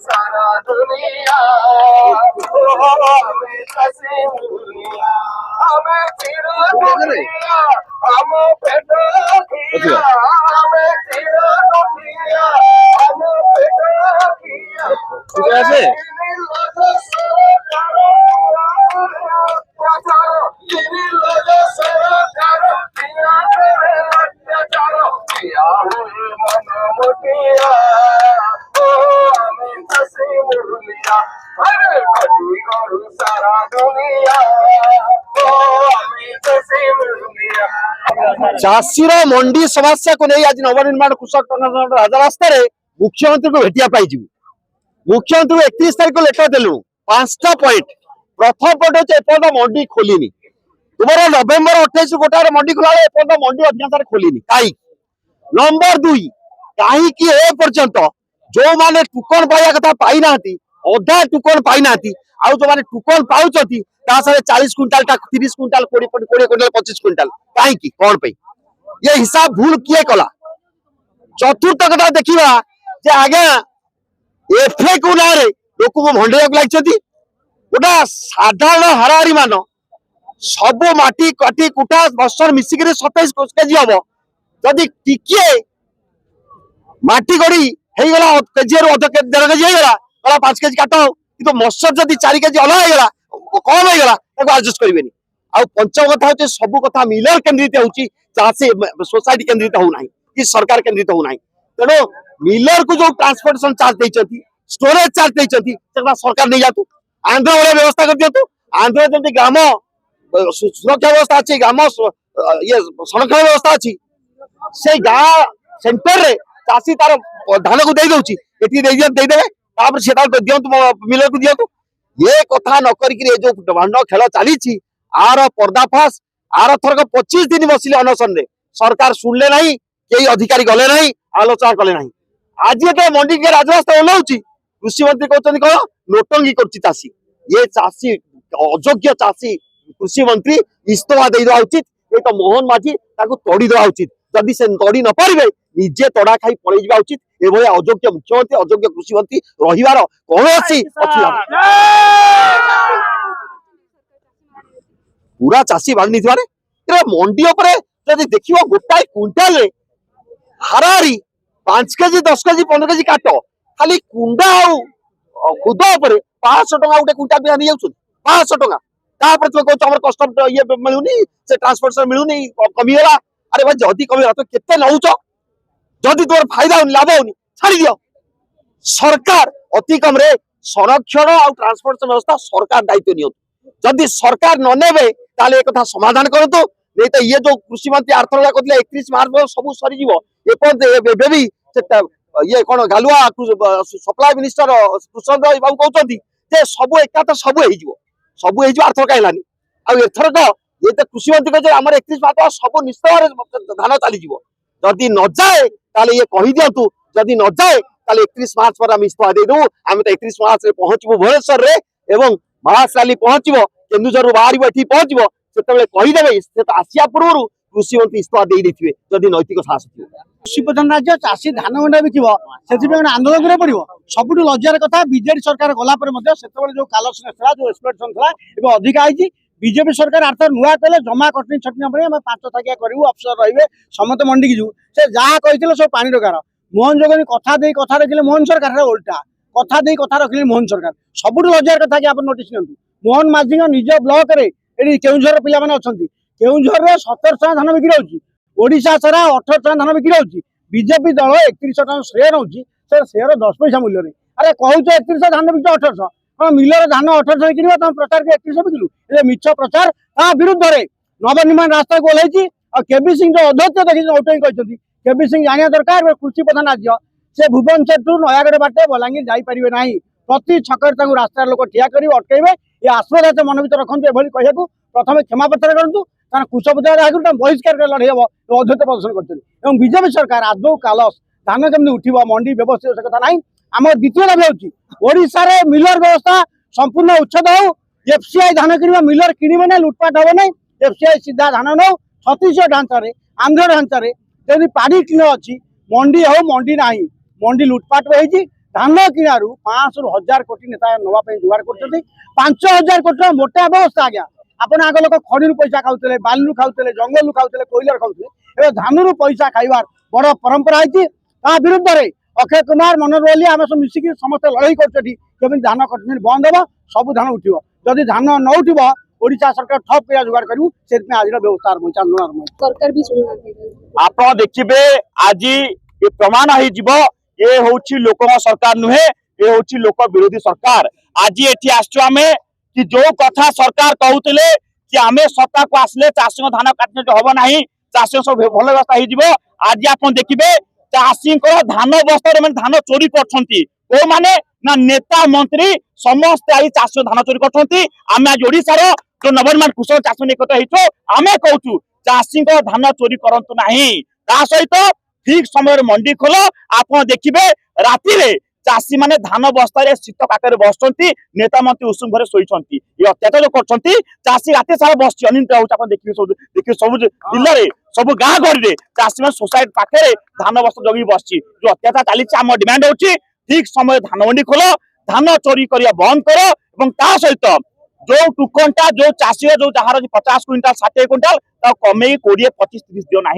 सारा दुनिया हमें कसी दुनिया हमें चिरा दुनिया हम पेटो किया हमें चिरा दुनिया हम पेटो किया আছে सारा दुनिया चाषीर मंडी समस्या को नहीं आज नवनिर्माण कृषक राजरास्त मुख्यमंत्री को भेटिया पाई मुख्यमंत्री को 31 तारीख को लेटर देलु 5टा पॉइंट प्रथम पॉइंट होचे एपर्यंत मंडी खोलिनी तुम्हारा नवेम्बर 28 गोटार मंडी खोला एपर्यंत मंडी अधिकांश खोलिनी कहीं नंबर 2 कहीं कि ए पर्यंत जो माने टुकन पाइया कथा पाई नांती अधा टुकन पाई नांती आउ जो माने टुकन पाउचती ता सारे 40 क्विंटाल 30 क्विंटाल 20 क्विंटाल 25 क्विंटाल कहीं कि कौन पे ये हिसाब भूल किए कला चतुर्थ कथा देखिबा जे आगे एफए को ना रे लोक को भंडेया लागछती गोटा साधारण हाराहारी मान सब माटी काटी कुटा बसर मिसिक 27 केजी हम जदि टिके माटी गड़ी हो गला केजी रु अध केजी 1.5 केजी हो गला 5 केजी काट कि मसर जदि 4 केजी अलग हो गला कम हो गला एडजस्ट करेंगे आ पंचम कथा होचे सब कथा मिलर केंद्रित होची चाषी सोसाइटी केंद्रित हो नाही कि सरकार केंद्रित हो नाही तेणु मिलर को जो ट्रांसपोर्टेशन चार्ज देइछथि स्टोरेज चार्ज देइछथि सेटा सरकार नहीं जातु आंध्र वाला व्यवस्था कर दियतु आंध्र जंती ग्राम सुरक्षा व्यवस्था अछि ग्राम ये संरक्षण व्यवस्था अछि से गाँ सेंटर रे चाषी तार धान को दे दउची एठी दे देबे तापर सेटा दियंतु मिलर को दियंतु ये कथा न करिक जो भांड खेल चली आर पर्दाफाश आर थरक 25 दिन बसिले अनशन रे सरकार सुनले नहीं कई अधिकारी गले नहीं आलोचना कले नहीं आज ये मंडी के राजरास्ता ओल्लाउची कृषि मंत्री कहते कौन नोटंगी करची चाषी ये चाषी अयोग्य चाषी कृषि मंत्री इस्तफा दे देवा उचित ये तो मोहन माझी ताको तोड़ी देवा उचित जदि से तोड़ी न पारिबे निजे तोड़ा खाई पड़े जावा उचित एभली अयोग्य मुख्यमंत्री अयोग्य कृषि मंत्री रहिबार कोनोसी पूरा चाषी बांधी थिबारे मंडी उपरे जदि देखिबो गोटाई क्विंटाल रे हारारी 5 केजी 10 केजी 15 केजी काट खाली कुंडा खुद उपर 500 टका गोटे क्विंटाल पे आनी जाउछ 500 टका तापर तो कहछ हमर कस्टम ये मिलुनी से ट्रांसपोर्टेशन मिलुनी कमी होला अरे भाई जदी कमी होला तो केते नउछ जदी तोर फायदा लाभ होनी छाड़ी दियो सरकार अति कम रे संरक्षण और ट्रांसपोर्टेशन व्यवस्था सरकार दायित्व नियो जदी सरकार न नेबे ताले एक कथा समाधान करतो नहीं तो ये जो कृषि मंत्री आर्थर कहते 31 मार्च सब सरी जीवो एबे ये कौन गालुआ सप्लाई मिनिस्टर कृष्ण बाबू कहते जे सब एकात सब आर्थर कहलानी आथरक ये तो कृषि मंत्री कहते आम 31 मार्च सब निश्चित धान चली जदि न जाए ताले ये कही दिंतु जदि न जाए ताले 31 मार्च पर आम इस्तफा दे दू आम तो 31 मार्च पहुंचबू भुवनेश्वर रे एवं महाशाली पहुंचब केन्दुझर बाहर ये पहुंचब से कहीदेवे से तो आसिया पूर्व कृषि मंत्री इस्तफा दे देथिबे जदि नैतिक साहस थियो कृषि प्रधान राज्य चाषी धान गंडा बिकिब से आंदोलन करा पड़ो सबुठ लज्जार कथा बीजेडी सरकार गला जो कालसनेस था जो एक्सप्लोटेशन था एवं अधिक आई बीजेपी सरकार आर्थर नुआ कले जमा कटनी छटनी 5 थाकिया करूँ अफसर रे समस्त मंडी की से जहाँ कही सब पानी रकार मोहन जोगनी कथा दे कथा रखिले मोहन सरकार उल्टा कथा दे कथा रखिले मोहन सरकार सबुठ लज्जार कथा कि आप नोटिस नियंतु मोहन माझी निज ब्लॉक रे केउझर पिला माने अछंती केउझर रे 17 टका धान बिक्री होची ओडिशा सारा 18 टका धान बिक्री होची बीजेपी दल 31 टका शेयर होची से शेयर 10 पैसा मूल्य रे अरे कहूच 31 धान बिक्री 1800 हां मिलर धान 1800 किनिबा तुम प्रचार के 31 बिकलु ए मिछ प्रचार ता विरुद्ध रे नवनिर्माण रास्ता को ओलाइची आ केबी सिंह जो अध्यक्ष देखि ओटई कहचंती केबी सिंह जानिया दरकार कृषि प्रधान राज्य से भुवनेश्वर टू नयागढ़ बाटे बलांगीर जाई परिबे नाही प्रति छकर तांगु रास्ता लोक ठिया करिवे अटकेबे ये आश्वास मन भर रखते एभली कहू प्रथम क्षमा पत्र करूँ कारण कुशपत्र आगु बहिष्कार लड़े हम अध्यक्ष प्रदर्शन कर बीजेपी सरकार आदौ कालस धान केमती उठब मंडी व्यवस्थित से कथा ना आम द्वितीय दाबी होशार मिलर व्यवस्था संपूर्ण उच्छेद हो एफसीआई धान कि मिलर किणवे ना लुटपाट हम ना एफसीआई सीधा धान नौ छत्तीसगढ़ ढांचार आंध्र ढांचार जब पाड़ी टीण अच्छी मंडी हो मंडी ना मंडी लुटपाट होती धान किणारू 500 ରୁ 1000 कोटी नेता नवा जुगाड़ कर 5000 कोटी मोटा व्यवस्था आज्ञा आपण आग लोक खड़ी पैसा खाऊले बालू खाऊले जंगल खाऊले कोईलर खाऊले धान पैसा खाइबार बड़ परंपरा है विरुद्ध में अक्षय कुमार मनोहर ओली आम सब मिसिक समस्त लड़ाई करमी धान कटनी बंद हम सब धान उठो जदि धान न उठब ओडिशा सरकार ठप कर जुगाड़ करू से आज व्यवस्था सरकार भी आप देखिए आज ये प्रमाण हो ये हूँ लोक सरकार नुहे ये हूँ लोक विरोधी सरकार आज ये आमे कि जो कथा सरकार कहते कि आम सत्ता को आसले चाषी धान काटने हम ना चाषी सब भल व्यवस्था हो आज आप देखिए चाषी धान बस्तर धान चोरी कर मैंने ना नेता मंत्री समस्त आई चाषी धान चोरी कर ओडार जो नवनिर्माण कृषक चाषी निकट आम कहूँ चाषी धान चोरी करतु ना सहित ठीक समय मंडी खोल आप देखिए राति चाषी माने धान बस्तार शीत काकर बस नेता मंत्री उषुम घरे शोई ये अत्याचार जो कर चाषी राति सारा बस अनिंद देखिए सब जिले में सब गाँ गहरी चाषी मैंने सोसाइटी पाखे धान बस्ता जगह बस जो अत्याचार चली आम डिमांड होची ठीक समय धान मंडी खोल धान चोरी करने बंद कर सहित जो टुकनटा जो चाषी जो जहार 50 क्विंटाल 60 क्विंटाल कमे 20-25-30 दियो ना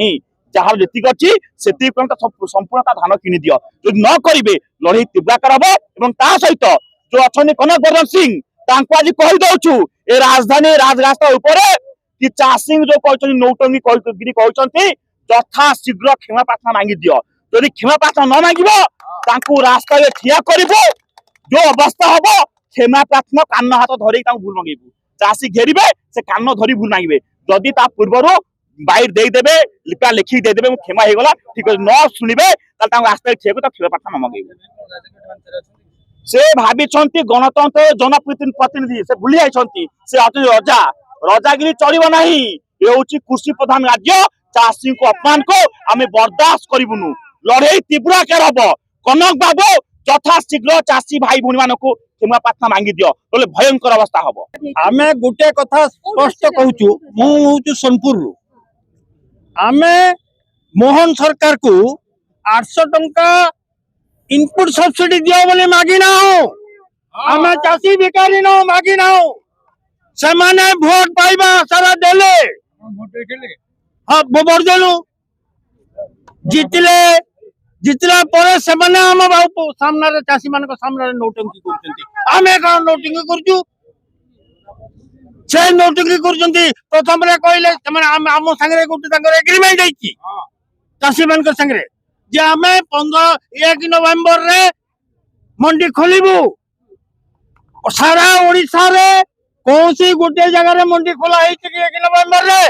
जहार जी अच्छी से संपूर्ण धान किनी दियो जो न करेंगे लड़ाई तीव्रकार हम सहित जो अच्छा कनक बर्धन सिंह आज कहीदे ए राजधानी राजरास्ता कि चाषी जो कहते नौटंगी कहते यथा शीघ्र क्षमा प्रार्थना मांगी दियो जदि क्षमा प्रार्थना न मांग रास्ता ठिया कर जो अवस्था हम क्षमा प्रार्थना कान हाथ धरिक भूल मंगेबू चाषी घेरबे से कान धरी भूल मांगे जदि पूर्वर बाइट देदेवे लिखा लिखिक देदेवे क्षमा हो गला ठीक न शुणे रास्ता ठिया तो क्षमा प्रार्थना न मंगेबू से भावी गणतंत्र जनप्रतिनिधि से भूली जाइए से रजा रजागिरी चलो ना ये हूँ कृषि प्रधान राज्य चाषी को अपमान को आम बर्दाश्त करूनु लड़ाई तीव्र आकार हम कनक बाबू यथा शीघ्र चाषी भाई भूणी मान क्षमा प्रार्थना मांगी दियो बोले भयंकर अवस्था हम आम गोटे कथा स्पष्ट कहूँ मुझे सोनपुर आम मोहन सरकार को 800 टंका इनपुट सब्सिडी दियो बोले मागी ना हो आम चाषी बेकारी न मागी ना हो से माने भोट पाइबा सारा देले हाँ भोट देलु जितले जितला पर से माने आम बाबू सामना रे चाषी मान सामना नौटंकी करछंती आमे का नौटंकी करछु से नौटंकी करछंती प्रथम रे कहले से आम आम संगे गोटे तांकर एग्रीमेंट दैछि चाषी मान संगे जे आमे 1 नवंबर रे मंडी खोलिबू सारा ओडिसा रे कौनसी गोटे जगह रे मंडी खोला है 1 नवंबर रे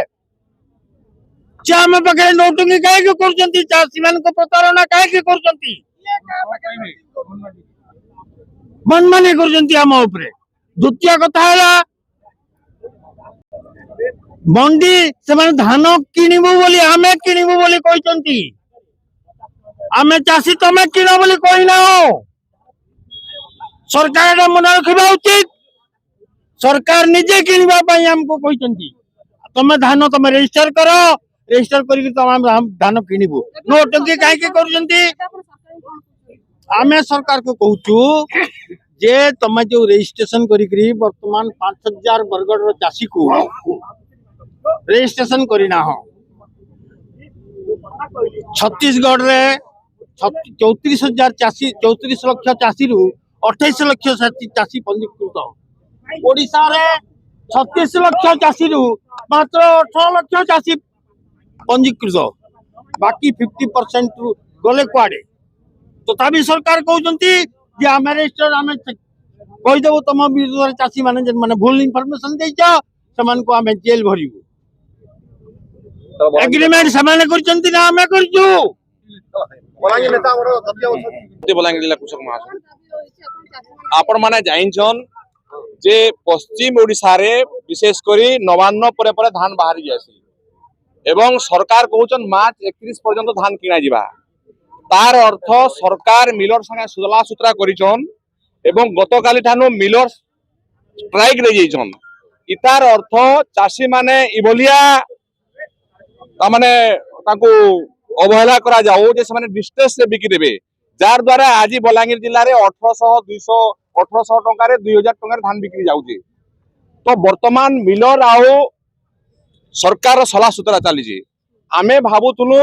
आम पाखे नौटंकी कहीं कर चाषी मान प्रतारणा कहीं कर मनमानी कर द्वितीय कथा है मंडी से धान किणबू बोली आमे किणबू बोली कहते आमे चाषी तमे किण बोली कहना सरकार मन रखा उचित सरकार निजे किणवाई आमको कहते तमे धान तमे रजिस्टर कर रजिस्टर करके धान किणबू नौटंकी कहीं कर आमे सरकार को कहूँ जे तमे जो रजिस्ट्रेशन करी वर्तमान 5000 बरगढ़ चाषी को रजिस्ट्रेशन करना हो छत्तीसगढ़ रे 34,000 चाषी 34 लाख चाषी रु 28 लाख चाषी पंजीकृत ओडिशा रे 36 लाख चाषी रु मात्र 18 लाख चाषी पंजीकृत बाकी 50% रु गले कुआडे तथापि सरकार कहते जे आम रजिस्टर आम कहीदेव तुम विरुद्ध चाषी मैंने भूल इनफर्मेशन देमान को आम जेल भरबू एग्रीमेंट से ना आम कर बलांगीर जिला कृषक महासंघ आपण माने जाइछन जे पश्चिम ओडिशा रे विशेष करी नवान्न परे परे धान बाहरी जासी एवं सरकार कहउछन मार्च 31 पर्यंत धान किना जिबा तार अर्थ सरकार मिलर संगे सुजला सुतरा करिछन एवं गतकाली ठानु मिलर स्ट्राइक रे जाइछन इतार अर्थ चाषी माने इबलिया ता माने ताको अवहेला करा जाओ जे से माने डिस्ट्रेस से बिकी देबे जार द्वारा आज बलांगीर जिले में 1800 टंका 2000 टंका धान बिक्री जाऊँगी। तो वर्तमान मिलर आउ सरकार सलाह सुतरा चली आमे भावुलु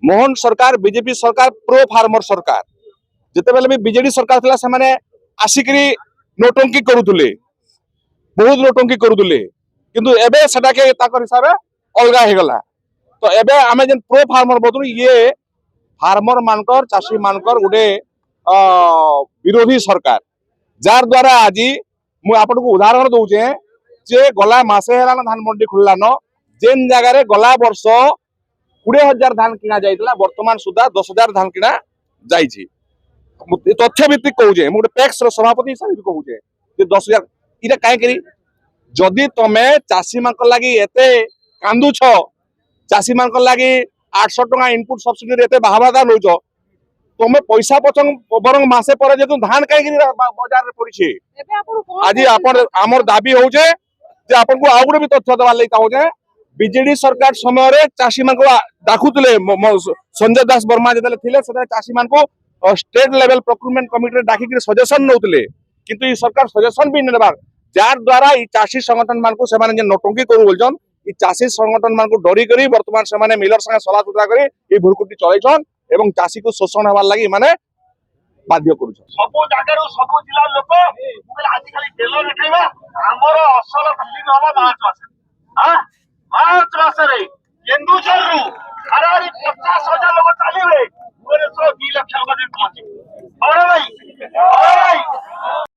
मोहन सरकार बीजेपी सरकार प्रो फार्मर सरकार जिते बेले भी बीजेडी सरकार थिला से आसिकरी नोटंकी करुले बहुत नोटंकी करुले किंतु एबे सेटा के ताकर हिसाब अलगा हो गला। तो एबे आमे जेन प्रो फार्मर बोलु ये फार्मर मानकर चाषी मानकर गोटे विरोधी सरकार जार द्वारा आज मु आपन को उदाहरण दउचे जे गला मासे हेला धान मंडी खुललान जेन जगह रे गला वर्ष 20,000 धान किना जाइतला वर्तमान सुधा 10,000 धान किना जाइछि। तथ्य भित्तिक कहूचे मु पैक्स रो सभापति हिसाब से कहूचे जे 10,000 इरा काहे करी जदि तमे चाषी मानक लागि एते कांदु छ चाषी मानक लागि 800 टका इनपुट सब्सिडी रे एते बाहाबादा नउचो तमे पैसा पचंग बरंग मासे पर जे धान काहे करी बाजार रे पड़िछि। आज आपण हमर दाबी होउचे जे आपन को आउ भी तथ्य दवा लई कहूचे बीजेडी सरकार समय रे चाषी मान को डाकुतले संजय दास वर्मा जतले थिले सेता चाषी मान को स्टेट लेवल प्रोक्यूरमेंट कमिटी रे डाकी के सजेशन नउतले किंतु ई सरकार सजेशन भी नेबार जार द्वारा ई चाषी संगठन मान को से माने जे नोटंकी करू बोलजन ई चाषी संगठन मान को डरी करी वर्तमान से माने मिलर संगे सलाह सुतरा करी ई भुरकुटी चलैछन एवं चाषी को शोषण हेबार लागि माने बाध्य करूछन। सब जगह सब जिला लोक आज खाली तेल देखेबा हमर असल फीलिंग हवा मार्च मास